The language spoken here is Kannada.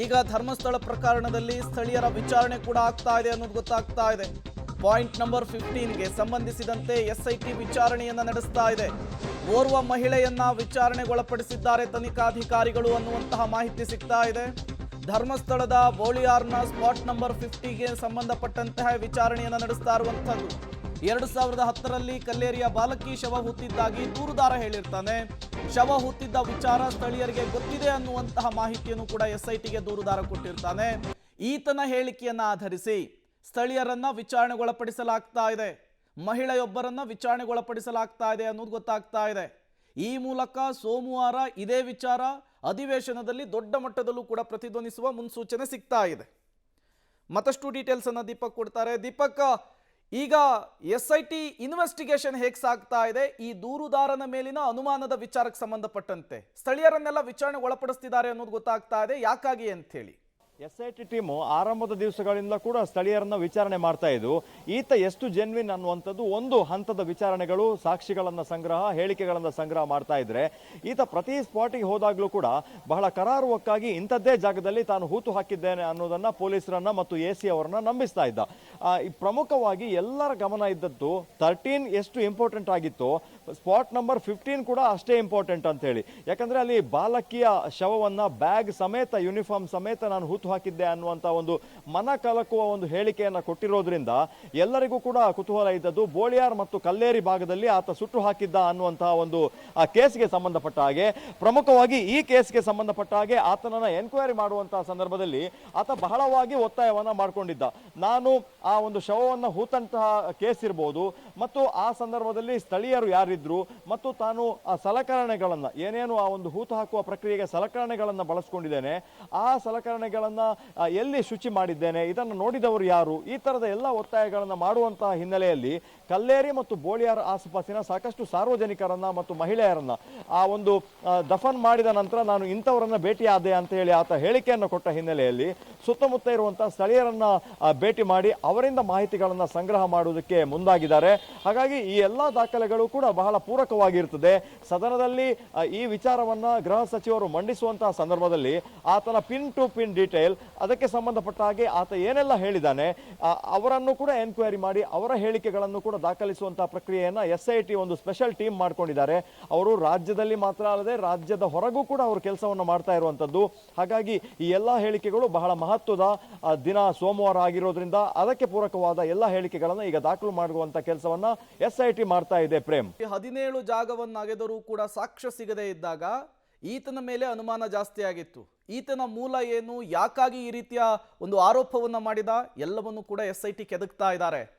ಈಗ ಧರ್ಮಸ್ಥಳ ಪ್ರಕರಣದಲ್ಲಿ ಸ್ಥಳೀಯರ ವಿಚಾರಣೆ ಕೂಡ ಆಗ್ತಾ ಇದೆ ಅನ್ನೋದು ಗೊತ್ತಾಗ್ತಾ ಇದೆ. ಪಾಯಿಂಟ್ ನಂಬರ್ 15ಗೆ ಸಂಬಂಧಿಸಿದಂತೆ ಎಸ್ಐಟಿ ವಿಚಾರಣೆಯನ್ನ ನಡೆಸ್ತಾ ಇದೆ. ಓರ್ವ ಮಹಿಳೆಯನ್ನ ವಿಚಾರಣೆಗೊಳಪಡಿಸಿದ್ದಾರೆ ತನಿಖಾಧಿಕಾರಿಗಳು ಅನ್ನುವಂತಹ ಮಾಹಿತಿ ಸಿಗ್ತಾ ಇದೆ. ಧರ್ಮಸ್ಥಳದ ಬೋಳಿಯಾರ್ನ ಸ್ಪಾಟ್ ನಂಬರ್ 50ಗೆ ಸಂಬಂಧಪಟ್ಟಂತಹ ವಿಚಾರಣೆಯನ್ನ ನಡೆಸ್ತಾ ಇರುವಂತದ್ದು. 2010ರಲ್ಲಿ ಕಲ್ಲೇರಿಯ ಬಾಲಕಿ ಶವ ಹೂತಿದ್ದಾಗಿ ದೂರುದಾರ ಹೇಳಿರ್ತಾನೆ. ಶವ ಹೂತಿದ್ದ ವಿಚಾರ ಸ್ಥಳೀಯರಿಗೆ ಗೊತ್ತಿದೆ ಅನ್ನುವಂತಹ ಮಾಹಿತಿಯನ್ನು ಕೂಡ ಎಸ್ಐಟಿಗೆ ದೂರುದಾರ ಕೊಟ್ಟಿರ್ತಾನೆ. ಈತನ ಹೇಳಿಕೆಯನ್ನ ಆಧರಿಸಿ ಸ್ಥಳೀಯರನ್ನ ವಿಚಾರಣೆಗೊಳಪಡಿಸಲಾಗ್ತಾ ಇದೆ. ಮಹಿಳೆಯೊಬ್ಬರನ್ನ ವಿಚಾರಣೆಗೊಳಪಡಿಸಲಾಗ್ತಾ ಇದೆ ಅನ್ನೋದು ಗೊತ್ತಾಗ್ತಾ ಇದೆ. ಈ ಮೂಲಕ ಸೋಮವಾರ ಇದೇ ವಿಚಾರ ಅಧಿವೇಶನದಲ್ಲಿ ದೊಡ್ಡ ಮಟ್ಟದಲ್ಲೂ ಕೂಡ ಪ್ರತಿಧ್ವನಿಸುವ ಮುನ್ಸೂಚನೆ ಸಿಗ್ತಾ ಇದೆ. ಮತ್ತಷ್ಟು ಡೀಟೇಲ್ಸ್ ಅನ್ನ ದೀಪಕ್ ಕೊಡ್ತಾರೆ. ದೀಪಕ್, ಈಗ ಎಸ್ಐಟಿ ಇನ್ವೆಸ್ಟಿಗೇಷನ್ ಹೇಗೆ ಸಾಗ್ತಾ ಇದೆ? ಈ ದೂರುದಾರನ ಮೇಲಿನ ಅನುಮಾನದ ವಿಚಾರಕ್ಕೆ ಸಂಬಂಧಪಟ್ಟಂತೆ ಸ್ಥಳೀಯರನ್ನೆಲ್ಲ ವಿಚಾರಣೆ ಒಳಪಡಿಸ್ತಿದ್ದಾರೆ ಅನ್ನೋದು ಗೊತ್ತಾಗ್ತಾ ಇದೆ. ಯಾಕಾಗಿ ಅಂತ ಹೇಳಿ ಎಸ್ಐಟಿ ಟೀಮು ಆರಂಭದ ದಿವಸಗಳಿಂದ ಕೂಡ ಸ್ಥಳೀಯರನ್ನ ವಿಚಾರಣೆ ಮಾಡ್ತಾ ಇದ್ದು, ಈತ ಎಷ್ಟು ಜೆನ್ವಿನ್ ಅನ್ನುವಂಥದ್ದು ಒಂದು ಹಂತದ ವಿಚಾರಣೆಗಳು, ಸಾಕ್ಷಿಗಳನ್ನ ಸಂಗ್ರಹ, ಹೇಳಿಕೆಗಳನ್ನ ಸಂಗ್ರಹ ಮಾಡ್ತಾ ಇದ್ರೆ, ಈತ ಪ್ರತಿ ಸ್ಪಾಟಿಗೆ ಹೋದಾಗ್ಲೂ ಕೂಡ ಬಹಳ ಕರಾರುವಕ್ಕಾಗಿ ಇಂಥದ್ದೇ ಜಾಗದಲ್ಲಿ ತಾನು ಹೂತು ಹಾಕಿದ್ದೇನೆ ಅನ್ನೋದನ್ನ ಪೊಲೀಸರನ್ನ ಮತ್ತು ಎಸಿ ಅವರನ್ನ ನಂಬಿಸ್ತಾ ಇದ್ದ. ಪ್ರಮುಖವಾಗಿ ಎಲ್ಲರ ಗಮನ ಇದ್ದದ್ದು 13 ಎಷ್ಟು ಇಂಪಾರ್ಟೆಂಟ್ ಆಗಿತ್ತು, ಸ್ಪಾಟ್ ನಂಬರ್ 15 ಕೂಡ ಅಷ್ಟೇ ಇಂಪಾರ್ಟೆಂಟ್ ಅಂತ ಹೇಳಿ. ಯಾಕಂದ್ರೆ ಅಲ್ಲಿ ಬಾಲಕಿಯ ಶವವನ್ನ ಬ್ಯಾಗ್ ಸಮೇತ, ಯೂನಿಫಾರ್ಮ್ ಸಮೇತ ನಾನು ಹೂತು ಹಾಕಿದ್ದೆ ಅನ್ನುವಂತ ಒಂದು ಮನ ಕಲಕುವ ಒಂದು ಹೇಳಿಕೆಯನ್ನ ಕೊಟ್ಟಿರೋದ್ರಿಂದ ಎಲ್ಲರಿಗೂ ಕೂಡ ಕುತೂಹಲ ಇದ್ದದ್ದು ಬೋಳಿಯಾರ್ ಮತ್ತು ಕಲ್ಲೇರಿ ಭಾಗದಲ್ಲಿ ಆತ ಸುಟ್ಟು ಹಾಕಿದ್ದ ಅನ್ನುವಂತಹ ಒಂದು ಆ ಕೇಸ್ಗೆ ಸಂಬಂಧಪಟ್ಟ ಹಾಗೆ. ಪ್ರಮುಖವಾಗಿ ಈ ಕೇಸ್ಗೆ ಸಂಬಂಧಪಟ್ಟ ಹಾಗೆ ಆತನನ್ನ ಎನ್ಕ್ವೈರಿ ಮಾಡುವಂತಹ ಸಂದರ್ಭದಲ್ಲಿ ಆತ ಬಹಳವಾಗಿ ಒತ್ತಾಯವನ್ನ ಮಾಡ್ಕೊಂಡಿದ್ದ. ನಾನು ಆ ಒಂದು ಶವವನ್ನ ಹೂತಂತಹ ಕೇಸ್ ಇರಬಹುದು ಮತ್ತು ಆ ಸಂದರ್ಭದಲ್ಲಿ ಸ್ಥಳೀಯರು ಯಾರಿದ್ರು ಮತ್ತು ತಾನು ಆ ಸಲಕರಣೆಗಳನ್ನ ಏನೇನು ಆ ಒಂದು ಹೂತು ಹಾಕುವ ಪ್ರಕ್ರಿಯೆಗೆ ಸಲಕರಣೆಗಳನ್ನ ಬಳಸ್ಕೊಂಡಿದ್ದೇನೆ, ಆ ಸಲಕರಣೆಗಳನ್ನ ಎಲ್ಲಿ ಶುಚಿ ಮಾಡಿದ್ದೇನೆ, ಇದನ್ನು ನೋಡಿದವರು ಯಾರು, ಈ ತರದ ಎಲ್ಲ ಒತ್ತಾಯಗಳನ್ನ ಮಾಡುವಂತಹ ಹಿನ್ನೆಲೆಯಲ್ಲಿ ಕಲ್ಲೇರಿ ಮತ್ತು ಬೋಳಿಯಾರ್ ಆಸುಪಾಸಿನ ಸಾಕಷ್ಟು ಸಾರ್ವಜನಿಕರನ್ನ ಮತ್ತು ಮಹಿಳೆಯರನ್ನ ಆ ಒಂದು ದಫನ್ ಮಾಡಿದ ನಂತರ ನಾನು ಇಂಥವರನ್ನ ಭೇಟಿಯಾದೆ ಅಂತ ಹೇಳಿ ಆತ ಹೇಳಿಕೆಯನ್ನು ಕೊಟ್ಟ ಹಿನ್ನೆಲೆಯಲ್ಲಿ ಸುತ್ತಮುತ್ತ ಇರುವಂತಹ ಸ್ಥಳೀಯರನ್ನ ಭೇಟಿ ಮಾಡಿ ಅವರಿಂದ ಮಾಹಿತಿಗಳನ್ನ ಸಂಗ್ರಹ ಮಾಡುವುದಕ್ಕೆ ಮುಂದಾಗಿದ್ದಾರೆ. ಹಾಗಾಗಿ ಈ ಎಲ್ಲಾ ದಾಖಲೆಗಳು ಕೂಡ ಬಹಳ ಪೂರಕವಾಗಿರ್ತದೆ. ಸದನದಲ್ಲಿ ಈ ವಿಚಾರವನ್ನ ಗೃಹ ಸಚಿವರು ಮಂಡಿಸುವಂತಹ ಸಂದರ್ಭದಲ್ಲಿ ಆತನ ಪಿನ್ ಟು ಪಿನ್ ಡೀಟೇಲ್, ಅದಕ್ಕೆ ಸಂಬಂಧಪಟ್ಟ ಹಾಗೆ ಆತ ಏನೆಲ್ಲ ಹೇಳಿದ್ದಾನೆ ಅವರನ್ನು ಕೂಡ ಎನ್ಕ್ವೈರಿ ಮಾಡಿ ಅವರ ಹೇಳಿಕೆಗಳನ್ನು ಕೂಡ ದಾಖಲಿಸುವಂತಹ ಪ್ರಕ್ರಿಯೆಯನ್ನ ಎಸ್ಐಟಿ ಒಂದು ಸ್ಪೆಷಲ್ ಟೀಮ್ ಮಾಡ್ಕೊಂಡಿದ್ದಾರೆ. ಅವರು ರಾಜ್ಯದಲ್ಲಿ ಮಾತ್ರ ಅಲ್ಲದೆ ರಾಜ್ಯದ ಹೊರಗೂ ಕೂಡ ಅವರು ಕೆಲಸವನ್ನು ಮಾಡ್ತಾ ಇರುವಂತದ್ದು. ಹಾಗಾಗಿ ಈ ಎಲ್ಲಾ ಹೇಳಿಕೆಗಳು ಬಹಳ ಮಹತ್ವದ ದಿನ ಸೋಮವಾರ ಆಗಿರೋದ್ರಿಂದ ಅದಕ್ಕೆ ಪೂರಕವಾದ ಎಲ್ಲ ಹೇಳಿಕೆಗಳನ್ನು ಈಗ ದಾಖಲು ಮಾಡುವಂತ ಕೆಲಸವನ್ನ ಎಸ್ಐಟಿ ಮಾಡ್ತಾ ಇದೆ. ಪ್ರೇಮ್, 17 ಜಾಗವನ್ನು ಅಗೆದರೂ ಕೂಡ ಸಾಕ್ಷ್ಯ ಸಿಗದೇ ಇದ್ದಾಗ ಈತನ ಮೇಲೆ ಅನುಮಾನ ಜಾಸ್ತಿ ಆಗಿತ್ತು. ಈತನ ಮೂಲ ಏನು, ಯಾಕಾಗಿ ಈ ರೀತಿಯ ಒಂದು ಆರೋಪವನ್ನ ಮಾಡಿದ, ಎಲ್ಲವನ್ನು ಕೂಡ ಎಸ್ಐಟಿ ಕೆದಕ್ತಾ ಇದ್ದಾರೆ.